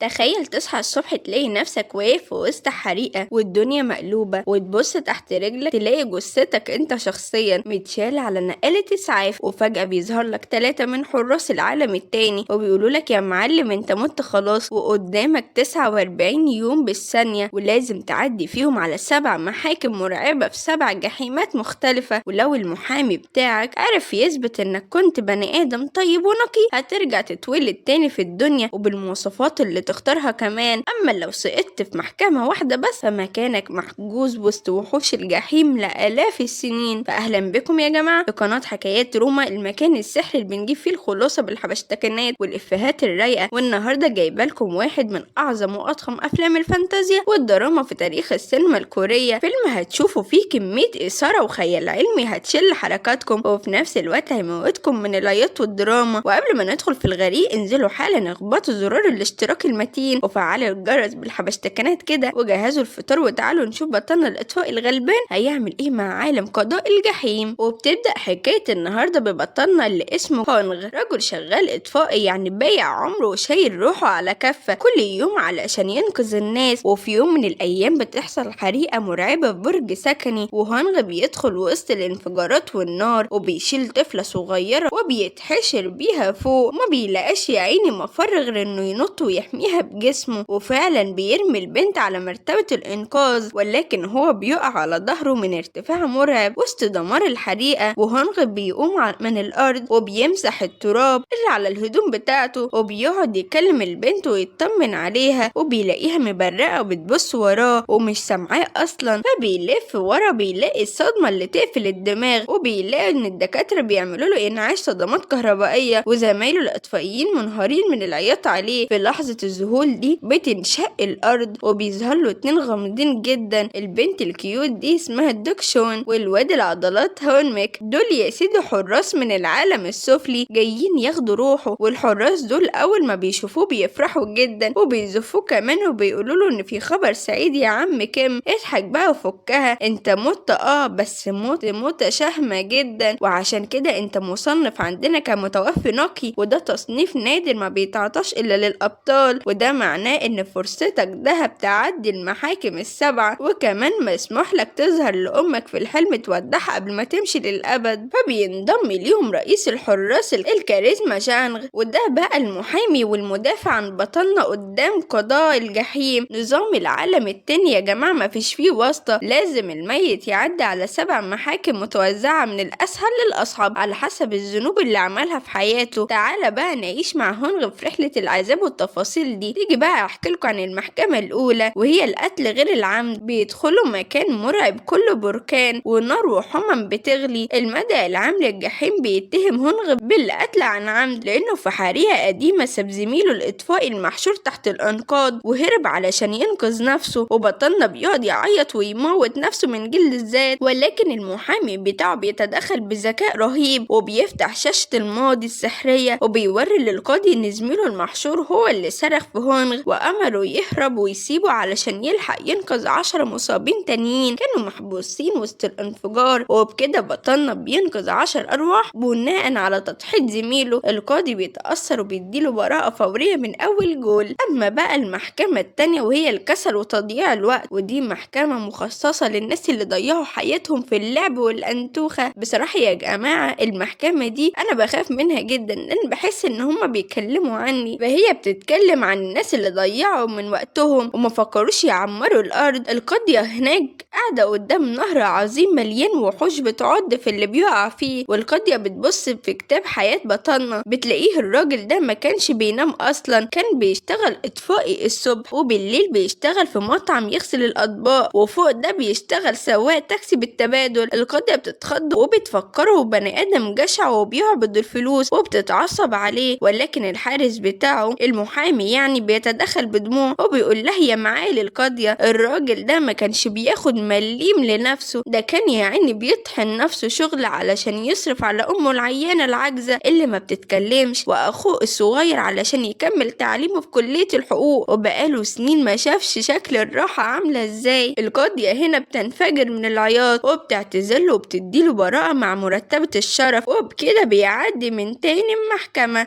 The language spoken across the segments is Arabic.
تخيل تصحى الصبح تلاقي نفسك واقف في وسط حريقة والدنيا مقلوبة، وتبص تحت رجلك تلاقي جثتك انت شخصيا متشال على نقالة اسعاف، وفجأة بيظهر لك 3 من حراس العالم التاني وبيقولوا لك يا معلم انت مت خلاص، وقدامك 49 يوم بالثانية ولازم تعدي فيهم على 7 محاكم مرعبة في 7 جحيمات مختلفة. ولو المحامي بتاعك عرف يثبت انك كنت بني ادم طيب ونقي هترجع تتولد تاني في الدنيا وبالمواصفات اللي تختارها كمان. اما لو سقطت في محكمة واحدة بس فمكانك محجوز وسط وحوش الجحيم لآلاف السنين. فاهلا بكم يا جماعة في قناة حكايات روما، المكان السحري اللي بنجيب فيه الخلاصة بالحبشتكنات والافيهات الرايقة. والنهاردة جايبه لكم واحد من اعظم واضخم افلام الفانتازيا والدراما في تاريخ السينما الكورية. فيلم هتشوفوا فيه كمية اثارة وخيال علمي هتشل حركاتكم وفي نفس الوقت هيموتكم من العياط والدراما. وقبل ما ندخل في الغريق انزلوا حالا اخبطوا زرار الاشتراك المتين وفعلوا الجرس بالحبشتكنات كده وجهزوا الفطار وتعالوا نشوف بطلنا الاطفاء الغلبان هيعمل ايه مع عالم قضاء الجحيم. وبتبدأ حكاية النهارده ببطلنا اللي اسمه هونغ، رجل شغال اطفائي يعني بايع عمره وشايل روحه على كفة كل يوم علشان ينقذ الناس. وفي يوم من الايام بتحصل حريقة مرعبة في برج سكني، وهونغ بيدخل وسط الانفجارات والنار وبيشيل طفلة صغيرة وبيتحشر بيها فوق، ما بيلاقاش يا عيني مفر غير انه ينط ويحميها بجسمه. وفعلا بيرمي البنت على مرتبة الانقاذ، ولكن هو بيقع على ظهره من ارتفاع مرعب وسط دمار الحريقة. وهونغ بيقوم من الارض وبيمسح التراب اللي على الهدوم بتاعته وبيقعد يكلم البنت ويطمن عليها، وبيلاقيها مبرقة وبتبص وراه ومش سامعاه اصلا. فبيلف ورا بيلاقي الصدمة اللي تقفل الدماغ، وبيلاقي ان الدكاترة بيعملوا له انعاش صدمات كهربائية وزمايله الاطفائيين منهارين من العياط عليه. في لحظة الذهول دي بتنشق الارض وبيظهر له 2 غامضين جدا. البنت الكيوت دي اسمها دوكشون والواد العضلات هونميك. دول يا سيدي حراس من العالم السفلي جايين ياخدوا روحه، والحراس دول اول ما بيشوفوه بيفرحوا جدا وبيزفوه كمان وبيقولوا له ان في خبر سعيد يا عم كيم، اضحك بقى وفكها، انت مت بس موتة شهمة جدا، وعشان كده انت مصنف عندنا كمتوفي نقي، وده تصنيف نادر ما بيتعطاش الا للابطال، وده معناه ان فرصتك دهب تعدي المحاكم ال7، وكمان مسموح لك تظهر لامك في الحلم تودعها قبل ما تمشي للابد. فبينضم ليهم رئيس الحراس الكاريزما جانغ، وده بقى المحامي والمدافع عن بطلنا قدام قضاء الجحيم. نظام العالم التاني يا جماعة ما فيش فيه واسطة، لازم الميت يعدي على 7 محاكم متوزعة من الأسهل للأصعب على حسب الذنوب اللي عملها في حياته. تعالى بقى نعيش مع هونغ في رحلة العذاب والتفاصيل دي. تيجي بقى أحكي لكم عن المحكمة الأولى وهي القتل غير العمد. بيدخلوا مكان مرعب كله بركان ونار وحمم بتغلي. المدى العام للجحيم بيتهم هونغ بالقتل عن عمد لأنه في حريقة قديمة ساب زميله الإطفائي المحشور تحت الأنقاض وهرب علشان ينقذ نفسه، وبطلنا بيقعد يعيط ويموت نفسه من جلد الذات. ولكن المحامي بتاعه بيتدخل بذكاء رهيب وبيفتح شاشة الماضي السحرية وبيوري للقاضي ان زميله المحشور هو اللي صرخ في هونغ وامره يهرب ويسيبه علشان يلحق ينقذ 10 مصابين تانيين كانوا محبوسين وسط الانفجار. وبكده بطلنا بينقذ 10 ارواح بناء على تضحية زميله. القاضي بيتأثر وبيديله براءة فورية من اول جول. اما بقى المحكمة التانية وهي الكسل وتضييع الوقت، ودي محكمة مخصصة للناس اللي ضيعوا حياتهم في اللعب والأنتوخة. بصراحة يا جماعة المحكمة دي أنا بخاف منها جدا لأن بحس إن هما بيتكلموا عني، فهي بتتكلم عن الناس اللي ضيعوا من وقتهم وما فكروش يعمروا الأرض. القاضية هناك قاعدة قدام نهر عظيم مليان وحوش بتعض في اللي بيقع فيه، والقاضية بتبص في كتاب حياة بطلنا بتلاقيه الراجل ده ما كانش بينام أصلا، كان بيشتغل إطفائي الصبح وبالليل بيشتغل في مطعم يغسل الأطباق، وفوق ده بيشتغل سواق تاكسي بالتبادل. القاضية بتتخض وبتفكره بني آدم جشع وبيعبد الفلوس وبتتعصب عليه، ولكن الحارس بتاعه المحامي يعني بيتدخل بدموع وبيقول لها يا معالي القاضية الراجل ده ما كانش بياخد مليم لنفسه. ده كان يعني بيطحن نفسه شغل علشان يصرف على أمه العيانة العاجزة اللي ما بتتكلمش، وأخوه الصغير علشان يكمل تعليمه في كلية الحقوق، وبقاله سنين ما شافش شكل الراحة عاملة ازاي. القاضية هنا بتنفجر من العياط وبتعتذرله وبتديله براءة مع مرتبة الشرف، وبكده بيعدي من تاني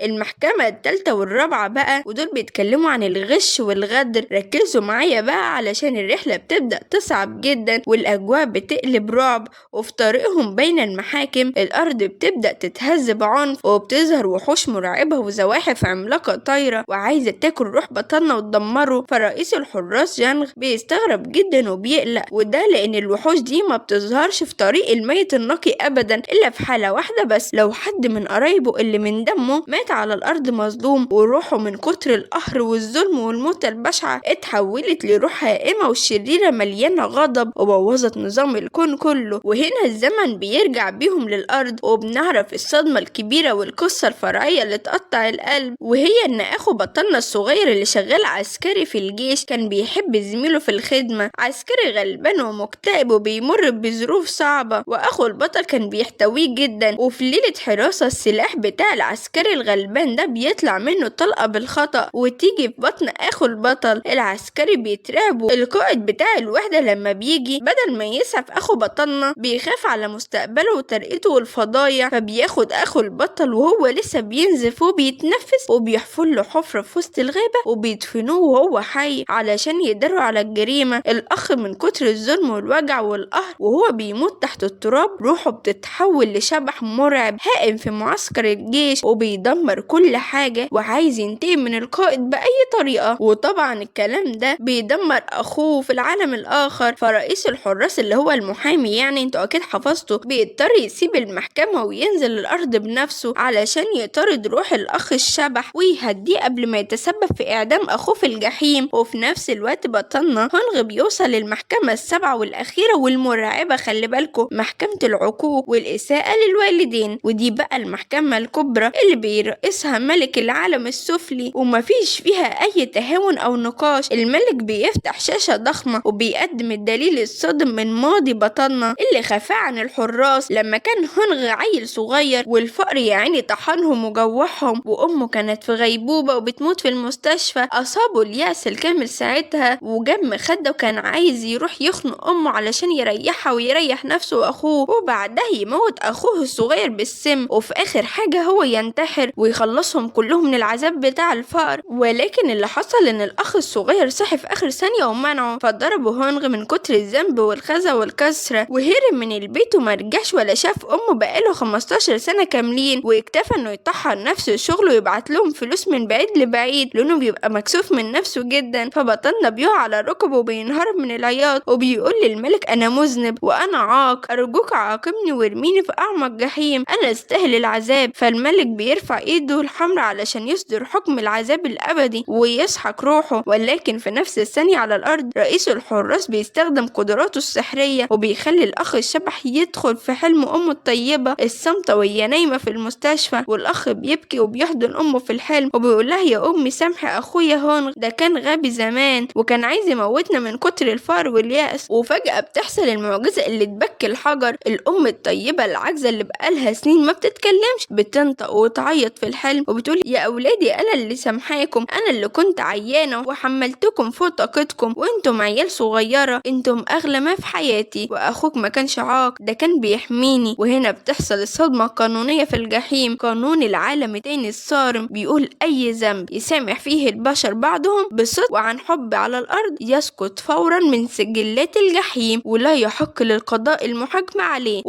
المحكمة التالتة والرابعة بقى، ودول بيتكلموا عن الغش والغدر. ركزوا معايا بقى علشان الرحلة بتبدأ تصعب جدا والأجواء بتقلب رعب، وفي طريقهم بين المحاكم الأرض بتبدأ تتهز بعنف، وبتظهر وحوش مرعبة وزواحف عملاقة طايرة وعايزة تاكل روح بطلنا وتدمره. فرئيس الحراس جانغ بيستغرب جدا وبيقلق، وده لأن الوحوش دي ما بتظهرش في طريق الميت النقي أبدا إلا في حالة واحدة بس، لو حد من قرايبه اللي من دمه مات على الأرض مظلوم، وروحه من كتر القهر والظلم والموتة البشعة اتحولت لروح هائمة والشريرة مليانة غضب وبوظت نظام الكون كله. وهنا الزمن بيرجع بيهم للأرض، وبنعرف الصدمة الكبيرة والقصة الفرعية اللي تقطع القلب، وهي إن أخو بطلنا الصغير اللي شغال عسكري في الجيش كان بيحب زميله في الخدمة، عسكري غلبان ومكتئب وبيمر بظروف صعبة، وأخو البطل كان بيحتويه جدا. وفي ليلة حراسة السلاح بتاع العسكري الغلبان ده بيطلع منه طلقة بالخطأ وتيجي في بطن أخو البطل. العسكري بيترعب، القائد بتاع الوحدة لما بيجي بدل ما يسعف أخو بطلنا بيخاف على مستقبله وترقيته والفضايع، فبياخد أخو البطل وهو لسه بينزف وبيتنفس وبيحفر له حفرة في وسط الغابة وبيدفنوه وهو حي علشان يقدروا على الجريمة. الأخ من كتر الظلم والوجع والقهر وهو بيموت تحت التراب روحه بتتحول لشبح مرعب هائم في معسكر الجيش وبيدمر كل حاجة وعايز ينتقم من القائد بأي طريقة. وطبعا الكلام ده بيدمر أخوه في العالم الآخر. فرئيس الحراس اللي هو المحامي يعني انتوا أكيد حفظته بيضطر يسيب المحكمة وينزل الأرض بنفسه علشان يطارد روح الأخ الشبح ويهديه قبل ما يتسبب في إعدام أخوه في الجحيم. وفي نفس الوقت بطلنا هونغ بيوصل للمحكمة السابعة والأخيرة والمرعبة، خلي بالكم، محكمة العقوق والإساءة للوالدين، ودي بقى المحكمة الكبرى اللي بيرئسها ملك العالم السفلي ومفيش فيها أي تهاون أو نقاش. الملك بيفتح شاشة ضخمة وبيقدم الدليل الصادم من ماضي بطلنا اللي خفاه عن الحراس لما كان هونغ عيل صغير والفقر يعني طحنهم وجوعهم، وأمه كانت في غيبوبة وبتموت في المستشفى. أصابه اليأس الكامل ساعتها وجم خده وكان عايز يروح يخنق أمه علشان يريحها ويريح نفسه وأخوه، وبعدها يموت أخوه الصغير بالسم، وفي آخر حاجة هو ينتحر ويخلصهم كلهم من العذاب بتاع الفقر. ولكن اللي حصل إن الأخ الصغير صحي في آخر ثانية ومنعه، فضربه هونغ من كتر الذنب والخزى والكسرة وهرب من البيت ومرجعش ولا شاف أمه بقاله 15 سنة كاملين، واكتفى إنه يطحن نفسه الشغل ويبعت لهم فلوس من بعيد لبعيد لأنه بيبقى مكسوف من نفسه جدا. فبطلنا بيقع على ركبه وبينهار من العياط وبيقول للملك أنا مذنب وأنا عاق، أرجوك عاقبني وارميني في أعمق جحيم، أنا استاهل العذاب. فالملك بيرفع إيده الحمراء علشان يصدر حكم العذاب الأبدي ويسحق روحه. ولكن في نفس الثانية على الأرض رئيس الحراس بيستخدم قدراته السحرية وبيخلي الأخ الشبح يدخل في حلم أمه الطيبة الصامتة وهي نايمة في المستشفى، والأخ بيبكي وبيحضن أمه في الحلم وبيقول لها يا أمي سامحي أخويا هونغ، ده كان غبي زمان وكان عايز يموتنا من كتر الفقر واليأس. وفجأة بتحصل المعجزة اللي تبكي الحجر، الأم الطيبة العاجزة اللي بقالها سنين ما بتتكلمش بتنطق وتعيط في الحلم وبتقول يا أولادي أنا اللي سامحاكم، أنا اللي كنت عيانة وحملتكم فوق طاقتكم وانتم عيال صغيرة، انتم أغلى ما في حياتي، وأخوك ما كانش عاق، ده كان بيحميني. وهنا بتحصل الصدمة القانونية في الجحيم. قانون العالم التاني الصارم بيقول أي ذنب يسامح فيه البشر بعضهم بصدق وعن حب على الأرض يسقط فورا من سجلات الجحيم ولا يحق للقضاء المحاكمة عليه.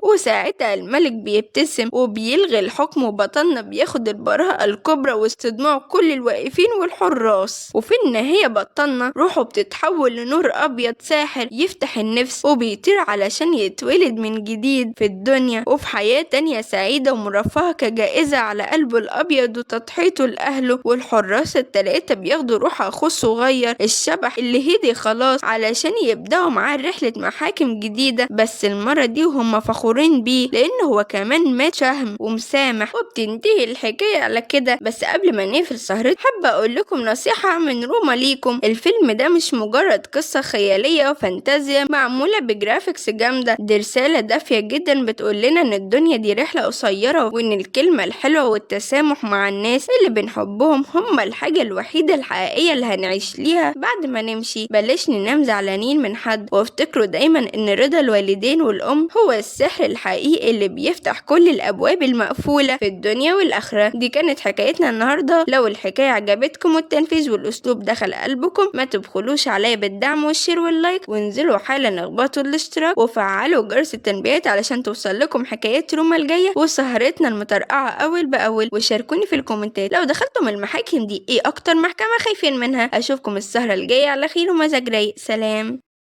وساعتها الملك بيبتسم وبيلغي الحكم وبطلنا بياخد البراءة الكبرى وسط دموع كل الواقفين والحراس. وفي النهاية بطلنا روحه بتتحول لنور أبيض ساحر يفتح النفس وبيطير علشان يتولد من جديد في الدنيا وفي حياة تانية سعيدة ومرفهة كجائزة على قلبه الأبيض وتضحيته لأهله. والحراس التلاتة بياخدوا روح أخوه الصغير الشبح اللي هدي خلاص علشان يبدأوا معاه رحلة محاكم جديدة، بس المرة دي وهم فخورين بيه لأن هو كمان مات شهم ومسامح. وبتنتهي الحكاية على كده. بس قبل ما نقفل سهرتنا حابة أقول لكم نصيحة من روما ليكم، الفيلم ده مش مجرد قصة خيالية وفن فانتازيا معمولة بجرافيكس جامدة. دي رسالة دافية جدا بتقول لنا ان الدنيا دي رحلة قصيرة، وان الكلمة الحلوة والتسامح مع الناس اللي بنحبهم هما الحاجة الوحيدة الحقيقية اللي هنعيش ليها بعد ما نمشي. بلاش ننام زعلانين من حد، وافتكروا دايما ان رضا الوالدين والام هو السحر الحقيقي اللي بيفتح كل الابواب المقفولة في الدنيا والاخرة. دي كانت حكايتنا النهاردة. لو الحكاية عجبتكم والتنفيذ والاسلوب دخل قلبكم، ما تبخلوش عليا بالدعم والشير واللايك، وانزلوا حالا اخبطوا الاشتراك وفعلوا جرس التنبيهات علشان توصل لكم حكايات روما الجاية وسهرتنا المترقعة اول باول. وشاركوني في الكومنتات لو دخلتم المحاكم دي ايه اكتر محكمة خايفين منها. اشوفكم السهرة الجاية على خير ومزاج رايق. سلام.